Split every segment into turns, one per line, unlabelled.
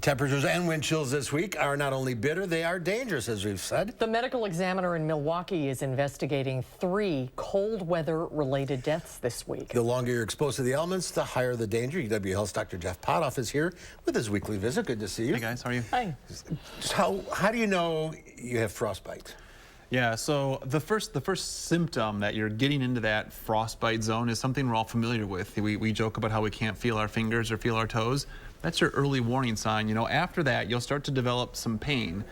Temperatures and wind chills this week are not only bitter, they are dangerous, as we've said.
The medical examiner in Milwaukee is investigating 3 cold weather-related deaths this week.
The longer you're exposed to the elements, the higher the danger. UW Health's Dr. Jeff Pothof is here with his weekly visit. Good to see you.
Hey guys, how are you?
Hi.
How do you know you have frostbite?
Yeah, so the first symptom that you're getting into that frostbite zone is something we're all familiar with. We joke about how we can't feel our fingers or feel our toes. That's your early warning sign. You know, after that, you'll start to develop some pain.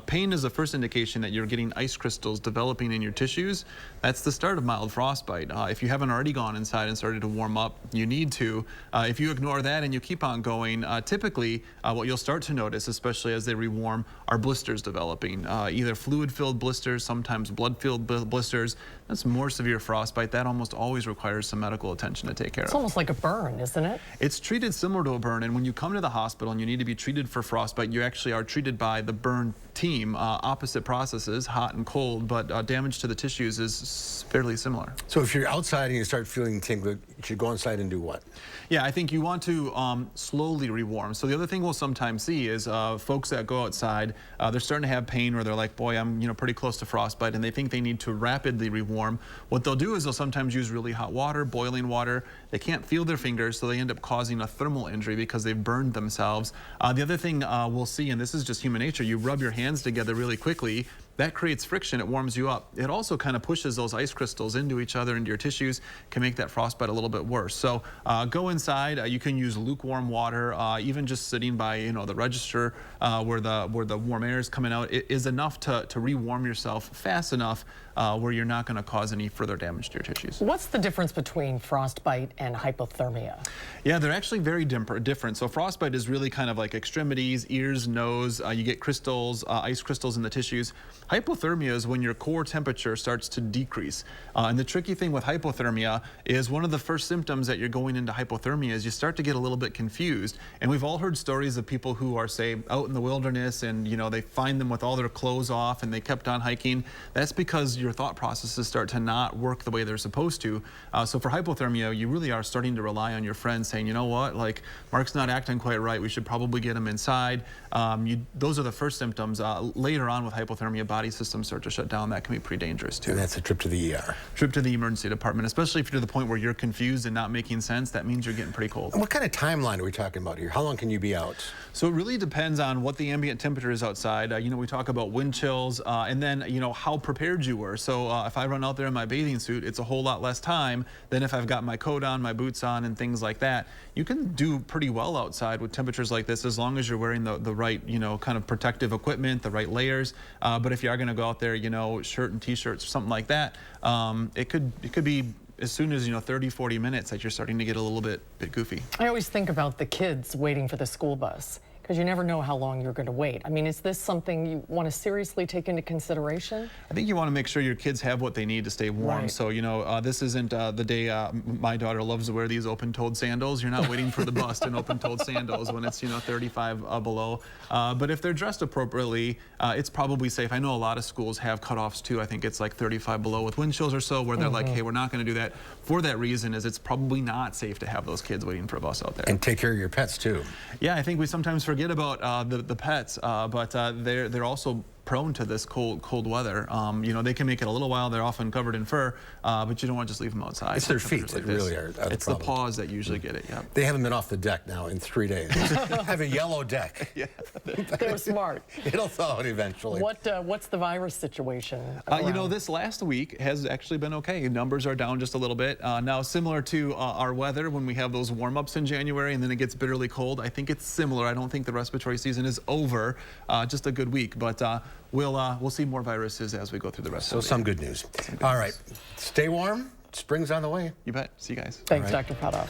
Pain is the first indication that you're getting ice crystals developing in your tissues. That's the start of mild frostbite. If you haven't already gone inside and started to warm up, you need to. If you ignore that and you keep on going, typically what you'll start to notice, especially as they rewarm, are blisters developing. Either fluid-filled blisters, sometimes blood-filled blisters. That's more severe frostbite. That almost always requires some medical attention to take care of.
It's almost like a burn, isn't it?
It's treated similar to a burn, and when you come to the hospital and you need to be treated for frostbite, you actually are treated by the burn team. Opposite processes, hot and cold, but damage to the tissues is fairly similar.
So if you're outside and you start feeling tingling, you should go inside and do what?
Yeah, I think you want to slowly rewarm. So the other thing we'll sometimes see is folks that go outside, they're starting to have pain, or they're like, boy, I'm pretty close to frostbite, and they think they need to rapidly rewarm. What they'll do is they'll sometimes use really hot water, boiling water. They can't feel their fingers, so they end up causing a thermal injury because they've burned themselves. The other thing we'll see, and this is just human nature, you rub your hands together really quickly. That creates friction, it warms you up. It also kind of pushes those ice crystals into each other, into your tissues, can make that frostbite a little bit worse. So go inside, you can use lukewarm water, even just sitting by the register where the warm air is coming out, it is enough to rewarm yourself fast enough where you're not going to cause any further damage to your tissues.
What's the difference between frostbite and hypothermia?
Yeah, they're actually very different. So frostbite is really kind of like extremities, ears, nose, you get crystals, ice crystals in the tissues. Hypothermia is when your core temperature starts to decrease. And the tricky thing with hypothermia is one of the first symptoms that you're going into hypothermia is you start to get a little bit confused. And we've all heard stories of people who are, say, out in the wilderness and they find them with all their clothes off and they kept on hiking. That's because your thought processes start to not work the way they're supposed to. So for hypothermia, you really are starting to rely on your friends saying, you know what, like Mark's not acting quite right, we should probably get him inside. Those are the first symptoms. Later on with hypothermia, body systems start to shut down. That can be pretty dangerous too.
And that's a trip to the ER.
Trip to the emergency department, especially if you're to the point where you're confused and not making sense. That means you're getting pretty cold.
And what kind of timeline are we talking about here? How long can you be out?
So it really depends on what the ambient temperature is outside. We talk about wind chills and then how prepared you were. So if I run out there in my bathing suit, it's a whole lot less time than if I've got my coat on, my boots on, and things like that. You can do pretty well outside with temperatures like this as long as you're wearing the right kind of protective equipment, the right layers. But if you are going to go out there, shirt and t-shirts or something like that, it could be as soon as 30-40 minutes that you're starting to get a little bit goofy.
I always think about the kids waiting for the school bus, because you never know how long you're going to wait. I mean, is this something you want to seriously take into consideration?
I think you want to make sure your kids have what they need to stay warm.
Right.
So, this isn't the day my daughter loves to wear these open-toed sandals. You're not waiting for the bus in open-toed sandals when it's, 35 below. But if they're dressed appropriately, it's probably safe. I know a lot of schools have cutoffs too. I think it's like 35 below with wind chills or so, where they're like, hey, we're not going to do that. For that reason is it's probably not safe to have those kids waiting for a bus out there.
And take care of your pets too.
Yeah, I think we sometimes forget about the pets, but they're also prone to this cold weather. They can make it a little while. They're often covered in fur, but you don't want to just leave them outside.
It's their feet that really are the
It's
problem.
the paws that usually get it, yeah.
They haven't been off the deck now in 3 days. Have a yellow deck.
Yeah.
They're smart.
It'll thaw out eventually.
What's the virus situation?
This last week has actually been okay. Numbers are down just a little bit. Now, similar to our weather, when we have those warm-ups in January and then it gets bitterly cold, I think it's similar. I don't think the respiratory season is over. Just a good week, but we'll see more viruses as we go through the rest of the year.
So some good news. All right. Stay warm. Spring's on the way.
You bet. See you guys.
Thanks, Dr. Pothof.